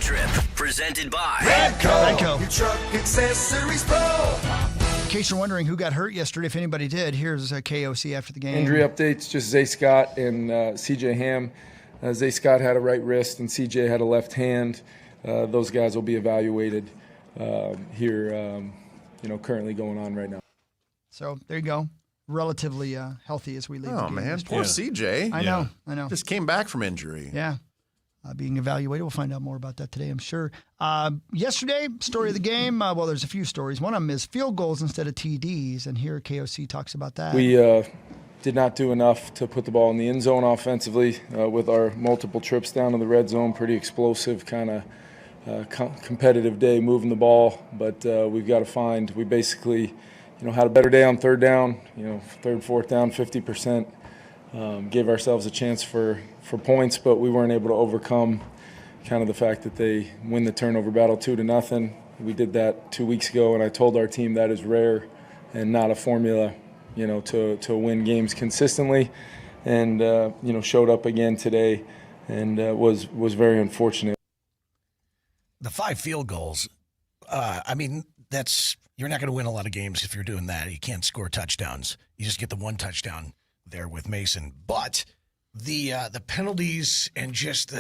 Trip, presented by Redco. Your truck accessories pro. In case you're wondering who got hurt yesterday, if anybody did, here's KOC after the game. Injury updates, just Zay Scott and CJ Ham. Zay Scott had a right wrist and CJ had a left hand. Those guys will be evaluated here, currently going on right now. So there you go. Relatively healthy as we leave the game. Oh, man. yesterday. Poor CJ. I know. Just came back from injury. Yeah. Being evaluated. We'll find out more about that today, I'm sure. Yesterday, story of the game. Well, there's a few stories. One of them is field goals instead of TDs, and here KOC talks about that. We did not do enough to put the ball in the end zone offensively with our multiple trips down to the red zone. Pretty explosive, kind of competitive day moving the ball. But we've got to find, we basically, had a better day on third down, third, fourth down, 50%. Gave ourselves a chance for points, but we weren't able to overcome kind of the fact that they win the turnover battle 2-0. We did that 2 weeks ago, and I told our team that is rare and not a formula, to win games consistently. And showed up again today, and was very unfortunate. The 5 field goals. You're not going to win a lot of games if you're doing that. You can't score touchdowns. You just get the one touchdown there with Mason. But the penalties and just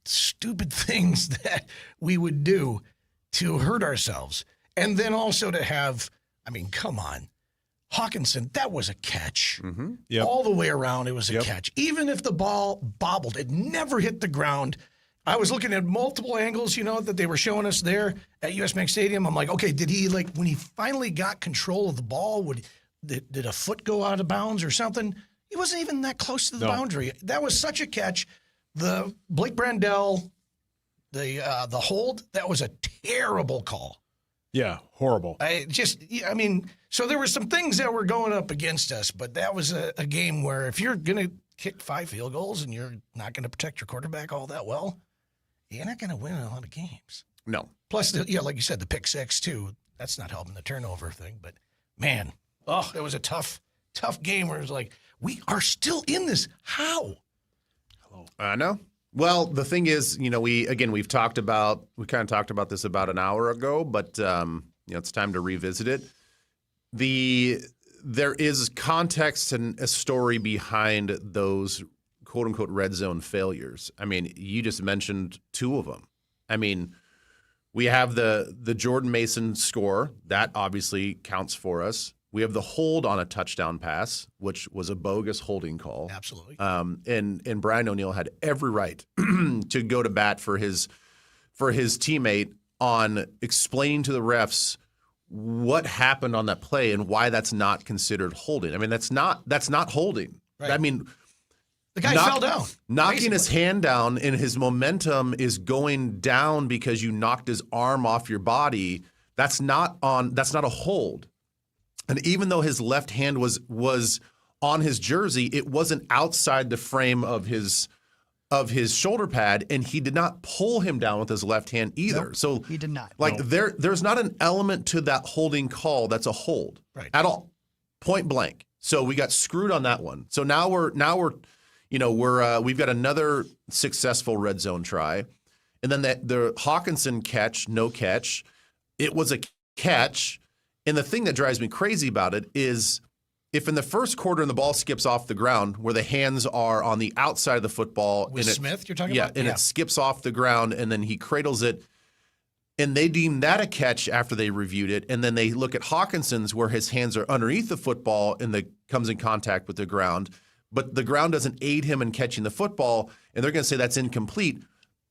stupid things that we would do to hurt ourselves. And then also to have, come on. Hawkinson, that was a catch. Mm-hmm. Yep. All the way around, it was a catch. Even if the ball bobbled, it never hit the ground. I was looking at multiple angles, that they were showing us there at US Bank Stadium. I'm like, okay, did he, when he finally got control of the ball, did a foot go out of bounds or something? He wasn't even that close to the boundary. That was such a catch. The Blake Brandel, the hold, that was a terrible call. Yeah, horrible. So there were some things that were going up against us, but that was a game where if you're going to kick 5 field goals and you're not going to protect your quarterback all that well, you're not going to win a lot of games. No. Plus, like you said, the pick 6 too. That's not helping the turnover thing. But man, it was a tough game where it was like, we are still in this. How? I know. Well, the thing is, we kind of talked about this about an hour ago, but it's time to revisit it. There is context and a story behind those quote unquote red zone failures. You just mentioned 2 of them. We have the Jordan Mason score that obviously counts for us. We have the hold on a touchdown pass, which was a bogus holding call. Absolutely. And Brian O'Neill had every right to go to bat for his teammate on explaining to the refs what happened on that play and why that's not considered holding. That's not holding. Right. The guy fell down. Knocking his hand down and his momentum is going down because you knocked his arm off your body. That's not a hold. And even though his left hand was on his jersey, it wasn't outside the frame of his shoulder pad, and he did not pull him down with his left hand either. Nope, so he did not. There's not an element to that holding call that's a hold at all, point blank. So we got screwed on that one. So now we've got another successful red zone try, and then the Hawkinson catch, no catch. It was a catch. And the thing that drives me crazy about it is if in the first quarter and the ball skips off the ground where the hands are on the outside of the football. With Smith, you're talking about? Yeah, and it skips off the ground and then he cradles it. And they deem that a catch after they reviewed it. And then they look at Hawkinson's where his hands are underneath the football and comes in contact with the ground. But the ground doesn't aid him in catching the football. And they're going to say that's incomplete.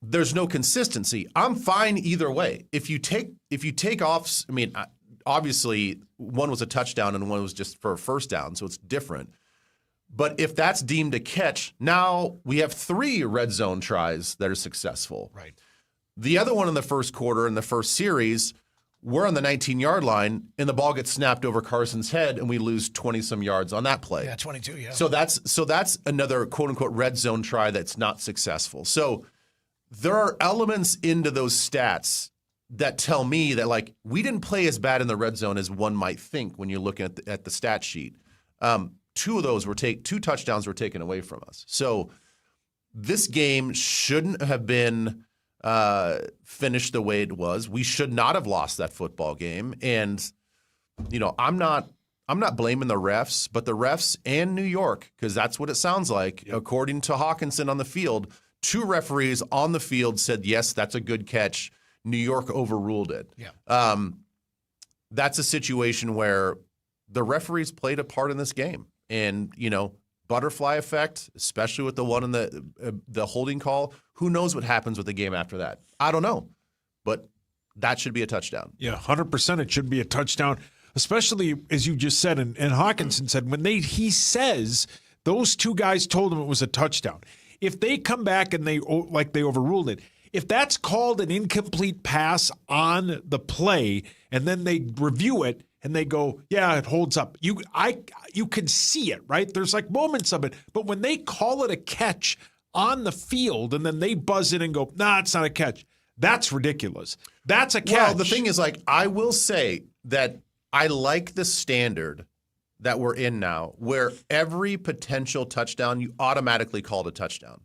There's no consistency. I'm fine either way. If you take off, obviously, one was a touchdown and one was just for a first down, so it's different. But if that's deemed a catch, now we have 3 red zone tries that are successful. Right. The other one in the first quarter in the first series, we're on the 19-yard line, and the ball gets snapped over Carson's head, and we lose 20-some yards on that play. Yeah, 22, yeah. So that's another quote-unquote red zone try that's not successful. So there are elements into those stats that tell me that, we didn't play as bad in the red zone as one might think when you're looking at the stat sheet. 2 of those 2 touchdowns were taken away from us. So this game shouldn't have been finished the way it was. We should not have lost that football game. And, I'm not blaming the refs, but the refs and New York, because that's what it sounds like. Yep. According to Hawkinson on the field, 2 referees on the field said, yes, that's a good catch. New York overruled it. Yeah. That's a situation where the referees played a part in this game. And, butterfly effect, especially with the one in the holding call. Who knows what happens with the game after that? I don't know. But that should be a touchdown. Yeah, 100% it should be a touchdown, especially as you just said, and Hawkinson said, he says those 2 guys told him it was a touchdown. If they come back and they overruled it, if that's called an incomplete pass on the play and then they review it, and they go, yeah, it holds up. You can see it, right? There's like moments of it. But when they call it a catch on the field and then they buzz in and go, nah, it's not a catch, that's ridiculous. That's a catch. Well, the thing is, I will say that I like the standard that we're in now where every potential touchdown, you automatically call it a touchdown.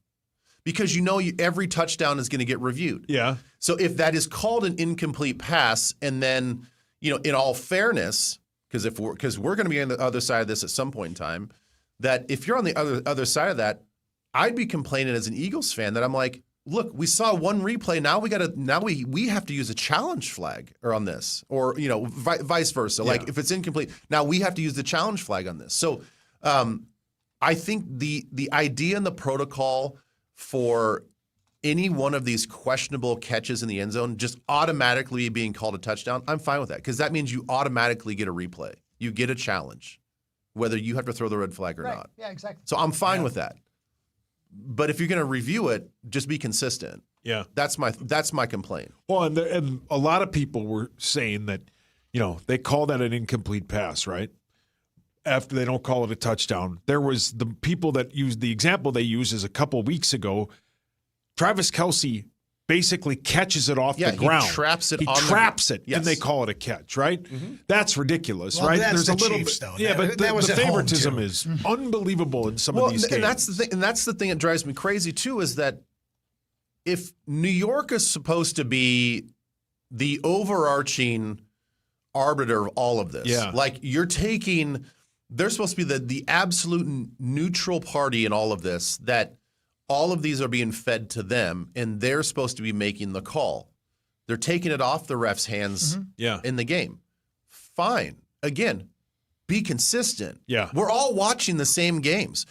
Because every touchdown is going to get reviewed. Yeah. So if that is called an incomplete pass and then – in all fairness, because we're going to be on the other side of this at some point in time, that if you're on the other side of that, I'd be complaining as an Eagles fan that I'm like, look, we saw one replay. Now we have to use a challenge flag or on this, or vice versa. Yeah. Like if it's incomplete, now we have to use the challenge flag on this. So I think the idea and the protocol for any one of these questionable catches in the end zone just automatically being called a touchdown, I'm fine with that because that means you automatically get a replay. You get a challenge, whether you have to throw the red flag or not. Yeah, exactly. So I'm fine with that. But if you're going to review it, just be consistent. Yeah. That's my complaint. Well, and a lot of people were saying that, they call that an incomplete pass, right? After they don't call it a touchdown. There was the people that used the example they used is a couple weeks ago. Travis Kelce basically catches it off the ground. He traps it. Yes. And they call it a catch, right? Mm-hmm. That's ridiculous, well, right? There's a little Chiefs, though. Yeah, but that was the favoritism is unbelievable in some of these games. And that's the thing that drives me crazy too is that if New York is supposed to be the overarching arbiter of all of this, like they're supposed to be the absolute neutral party in all of this, that all of these are being fed to them, and they're supposed to be making the call. They're taking it off the ref's hands in the game. Fine. Again, be consistent. Yeah. We're all watching the same games.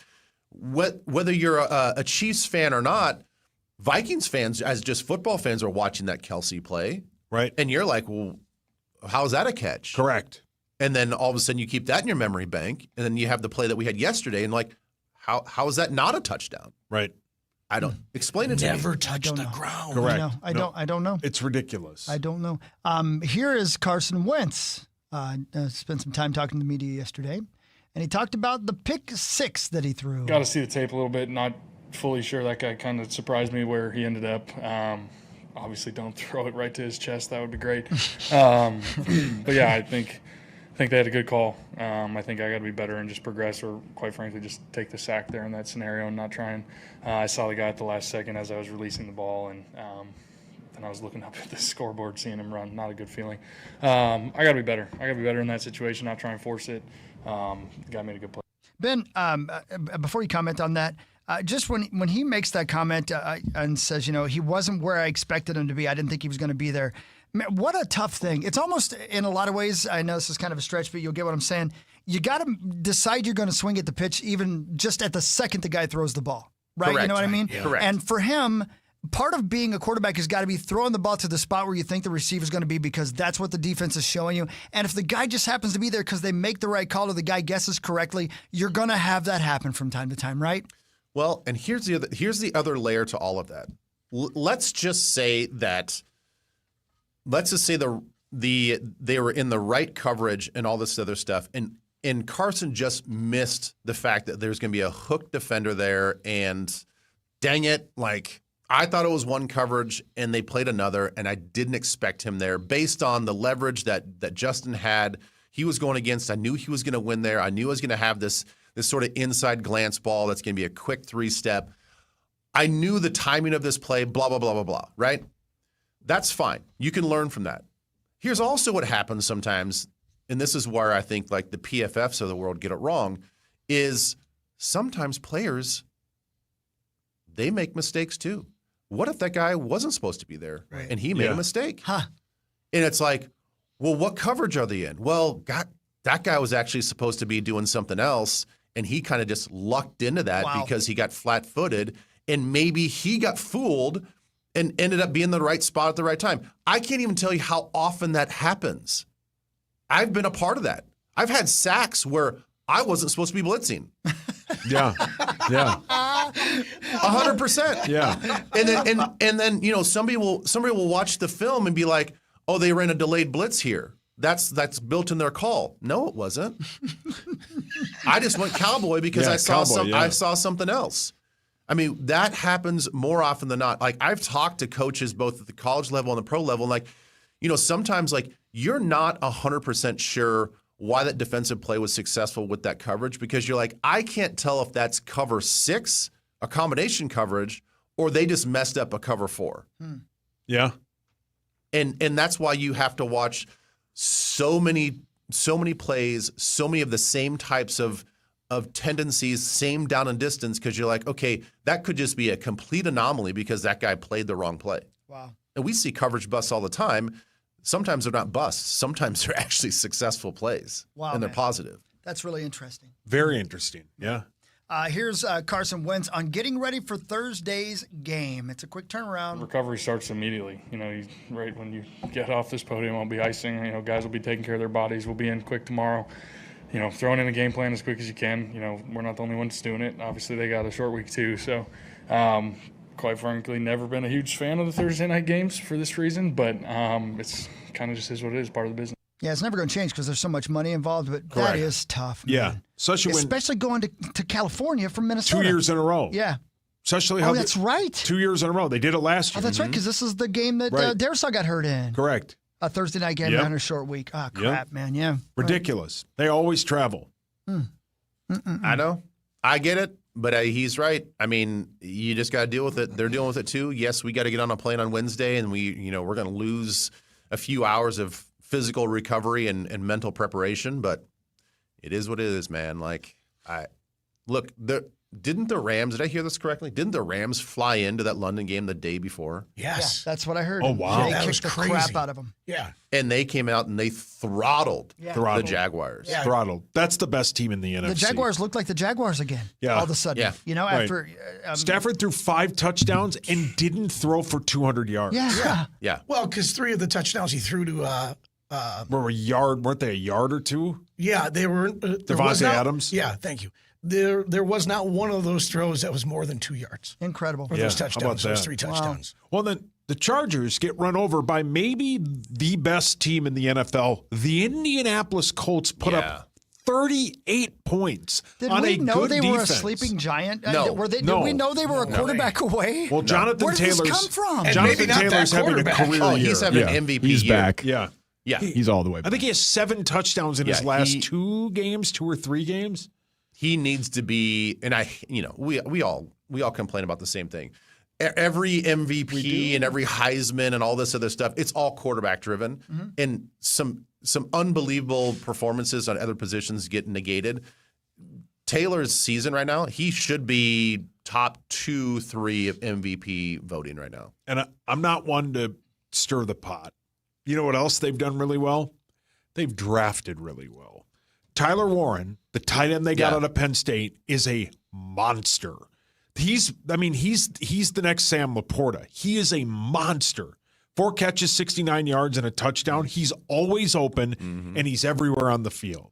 Whether you're a Chiefs fan or not, Vikings fans, as just football fans, are watching that Kelce play. Right. And you're like, well, how's that a catch? Correct. And then all of a sudden you keep that in your memory bank, and then you have the play that we had yesterday, and like, how is that not a touchdown? Right. I don't explain it to me. Never touch the ground. Correct. I don't know. It's ridiculous. I don't know. Here is Carson Wentz. Spent some time talking to the media yesterday, and he talked about the pick 6 that he threw. Got to see the tape a little bit. Not fully sure. That guy kind of surprised me where he ended up. Obviously, don't throw it right to his chest. That would be great. But yeah, I think they had a good call. I think I got to be better and just progress, or quite frankly, just take the sack there in that scenario and not try and. I saw the guy at the last second as I was releasing the ball, and then I was looking up at the scoreboard, seeing him run. Not a good feeling. I got to be better. I got to be better in that situation, not try and force it. The guy made a good play. Ben, before you comment on that, just when he makes that comment and says, he wasn't where I expected him to be. I didn't think he was going to be there. Man, what a tough thing. It's almost, in a lot of ways, I know this is kind of a stretch, but you'll get what I'm saying. You got to decide you're going to swing at the pitch even just at the second the guy throws the ball, right? Correct. You know what I mean? Yeah. Correct. And for him, part of being a quarterback has got to be throwing the ball to the spot where you think the receiver's going to be, because that's what the defense is showing you. And if the guy just happens to be there because they make the right call or the guy guesses correctly, you're going to have that happen from time to time, right? Well, and here's the other layer to all of that. Let's just say they were in the right coverage and all this other stuff, and Carson just missed the fact that there's going to be a hook defender there, and dang it, like I thought it was one coverage and they played another, and I didn't expect him there based on the leverage that Justin had. He was going against. I knew he was going to win there. I knew I was going to have this sort of inside glance ball that's going to be a quick 3-step. I knew the timing of this play, blah, blah, blah, blah, blah, right? That's fine. You can learn from that. Here's also what happens sometimes, and this is where I think like the PFFs of the world get it wrong, is sometimes players, they make mistakes too. What if that guy wasn't supposed to be there and he made a mistake? Huh. And it's like, well, what coverage are they in? Well, God, that guy was actually supposed to be doing something else, and he kind of just lucked into that because he got flat-footed, and maybe he got fooled and ended up being in the right spot at the right time. I can't even tell you how often that happens. I've been a part of that. I've had sacks where I wasn't supposed to be blitzing. Yeah. 100%. Yeah. And then somebody will watch the film and be like, "Oh, they ran a delayed blitz here. That's built in their call." No, it wasn't. I just went cowboy because I saw something else. I mean, that happens more often than not. Like, I've talked to coaches both at the college level and the pro level, and like, sometimes like you're not 100% sure why that defensive play was successful with that coverage, because you're like, I can't tell if that's cover 6, a combination coverage, or they just messed up a cover 4. Yeah. And that's why you have to watch so many plays, so many of the same types of tendencies, same down and distance, because you're like, okay, that could just be a complete anomaly because that guy played the wrong play. Wow. And we see coverage busts all the time. Sometimes they're not busts. Sometimes they're actually successful plays. Wow, and they're man. positive. That's really interesting. Very interesting. Yeah. Here's Carson Wentz on getting ready for Thursday's game. It's a quick turnaround. Recovery starts immediately. Right when you get off this podium, I'll be icing. Guys will be taking care of their bodies. We'll be in quick tomorrow. Throwing in a game plan as quick as you can. We're not the only ones doing it. Obviously, they got a short week too. So, quite frankly, never been a huge fan of the Thursday night games for this reason. But it's kind of just is what it is, part of the business. Yeah, it's never going to change because there's so much money involved, but that is tough, man. Yeah. Especially going to California from Minnesota. 2 years in a row. Yeah. Especially how that's right. 2 years in a row. They did it last year. Oh, that's right, because this is the game that Darisaw got hurt in. Correct. A Thursday night game on a short week. Oh, crap, man. Yeah. Ridiculous. They always travel. I know. I get it, but he's right. I mean, you just got to deal with it. They're dealing with it too. Yes, we got to get on a plane on Wednesday, and we're going to lose a few hours of physical recovery and mental preparation, but it is what it is, man. Like, didn't the Rams, did I hear this correctly? Didn't the Rams fly into that London game the day before? Yes. Yeah, that's what I heard. Oh, wow. They That kicked was the crazy. crap out of them. Yeah. And they came out and they throttled the Jaguars. Yeah. Throttled. That's the best team in the NFC. The Jaguars looked like the Jaguars again. Yeah. All of a sudden. Yeah. After Stafford threw 5 touchdowns and didn't throw for 200 yards. Yeah. Well, because 3 of the touchdowns he threw to Weren't they a yard or 2? yeah, they were Devontae Adams? Yeah, thank you. There was not one of those throws that was more than 2 yards. Incredible. Or those how about touchdowns, those that? 3 touchdowns. Well, then the Chargers get run over by maybe the best team in the NFL. The Indianapolis Colts put up 38 points Did on we a know good they defense. were a sleeping giant? No. Did No. we know they were a quarterback away? Well, Jonathan Where did this Taylor's come from? And Jonathan maybe not that Taylor's having a quarterback. career Oh, year. he's having an MVP He's year. back. Yeah. Yeah. He's all the way I back. think he has 7 touchdowns in his Yeah, last 2 games, 2 or 3 games. He needs to be, and we all complain about the same thing. Every MVP and every Heisman and all this other stuff, it's all quarterback driven, and some unbelievable performances on other positions get negated. Taylor's season right now, he should be top 2, 3 of MVP voting right now. And I'm not one to stir the pot. You know what else they've done really well? They've drafted really well. Tyler Warren, the tight end they got out of Penn State, is a monster. He's the next Sam Laporta. He is a monster. 4 catches, 69 yards, and a touchdown. He's always open, and he's everywhere on the field.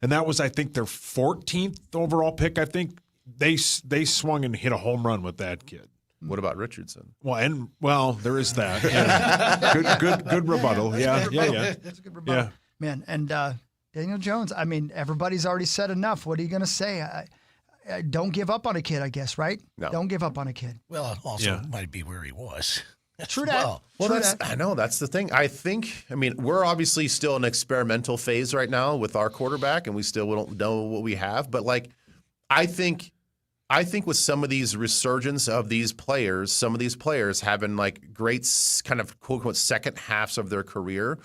And that was, I think, their 14th overall pick. I think they swung and hit a home run with that kid. What about Richardson? Well, there is that. Yeah. good rebuttal. Yeah. That's a good rebuttal. Man, and Daniel Jones, I mean, everybody's already said enough. What are you going to say? Don't give up on a kid, I guess, right? No. Don't give up on a kid. Well, it also might be where he was. True that. Well, I know that's the thing. I mean, we're obviously still in an experimental phase right now with our quarterback, and we still don't know what we have. But like, I think I think with some of these resurgence of these players, some of these players having like great kind of quote unquote second halves of their career,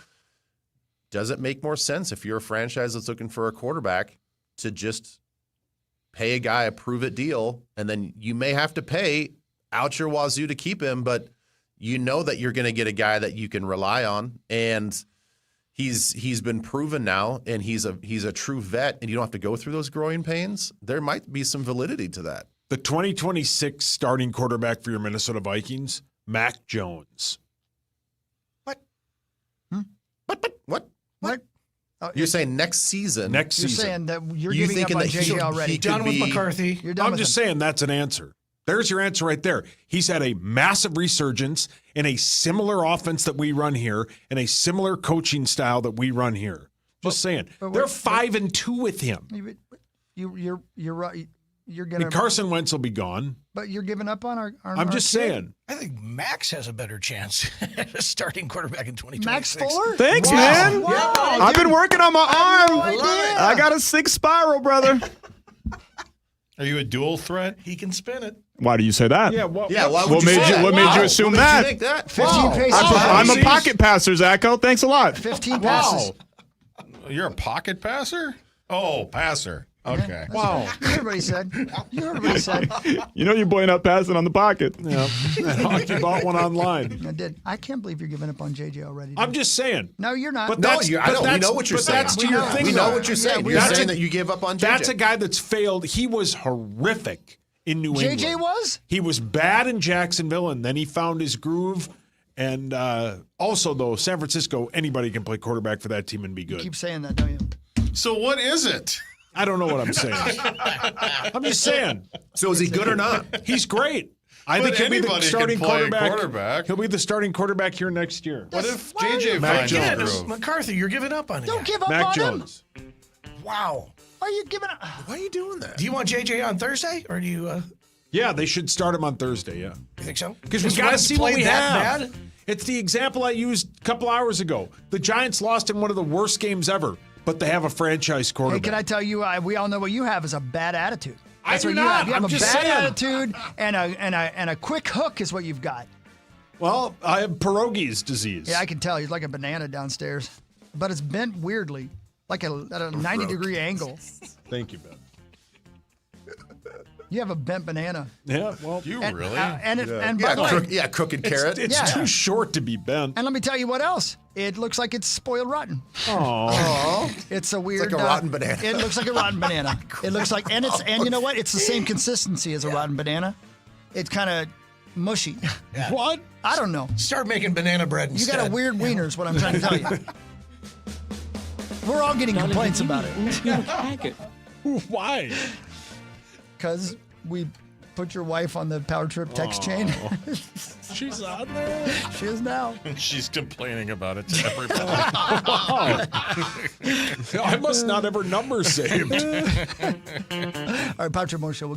does it make more sense if you're a franchise that's looking for a quarterback to just pay a guy a prove-it deal, and then you may have to pay out your wazoo to keep him, but you know that you're going to get a guy that you can rely on, and he's been proven now, and he's a true vet, and you don't have to go through those growing pains. There might be some validity to that. The 2026 starting quarterback for your Minnesota Vikings, Mac Jones. What? What? You're saying next season? Next You're season. saying that you're You giving up thinking on that JJ already. he Done could with be- McCarthy. You're done I'm with just him. saying that's an answer. There's your answer right there. He's had a massive resurgence in a similar offense that we run here and a similar coaching style that we run here. Just saying. but They're what- 5-2 with him. You're right. You're And gonna, Carson Wentz will be gone. but you're giving up on our I'm just kid? saying. I think Max has a better chance as starting quarterback in 2026. Max Fuller? Thanks, Wow. man. Wow. I've been working on my arm. idea. I got a 6 spiral, brother. Are you a dual threat? He can spin it. Why do you say that? Yeah, Why would What you made say you- that? what made you assume What made that? you think that? 15 paces. I'm a pocket passer, Zacho. Thanks a lot. 15 passes. You're a pocket passer? Oh, passer. Okay. Wow. You heard what he said. You heard what he said. You know your boy not passing on the pocket. Yeah. Hockey bought one online. I did. I can't believe you're giving up on JJ already. I'm just saying. No, you're not. But No, that's, I know. We that's- know what you're but saying. That's to your thing. We know though. what you're saying. Yeah, You're that's saying a- that you gave up on JJ. That's a guy that's failed. He was horrific in New England. JJ was? He was bad in Jacksonville, and then he found his groove. And also, though, San Francisco, anybody can play quarterback for that team and be good. Keep saying that, don't you? So what is it? I don't know what I'm saying. I'm just saying. So is he good or not? He's great. I But think he'll be the anybody starting can play quarterback. He'll be the starting quarterback here next year. What if JJ Mac finds his Jones. groove? McCarthy, you're giving up on him. Don't give up Mac on Jones. him. Wow. Are you giving up? Why are you doing that? Do you want JJ on Thursday, or do you Yeah, they should start him on Thursday, yeah. you think so? Because we Just got to Wentz see what played we that have. bad? It's the example I used a couple hours ago. The Giants lost in one of the worst games ever, but they have a franchise Hey, quarterback. can I tell you? We all know what you have is a bad attitude. I That's do what you not. have. You have I'm a just bad saying. attitude and a quick hook is what you've got. Well, I have Pierogi's disease. Yeah, I can tell. He's like a banana downstairs, but it's bent weirdly, like at a 90-degree angle. Thank you, Ben. You have a bent banana. Yeah, well, You And, really? and by the way, Crooked carrot. it's Yeah. too short to be bent. and let me tell you what else. It looks like it's spoiled rotten. Oh, It's a weird. like a rotten banana. It looks like a rotten banana. It looks like, and you know what? It's the same consistency as a rotten banana. It's kind of mushy. what? I don't know. Start making banana bread You instead. got a weird wiener, is what I'm trying to tell you. We're all getting complaints about it Why? because we put your wife on the power trip text chain. She's on there. She is now. She's complaining about it to everybody. I must not have her number saved. All right, Power Trip Mo Show.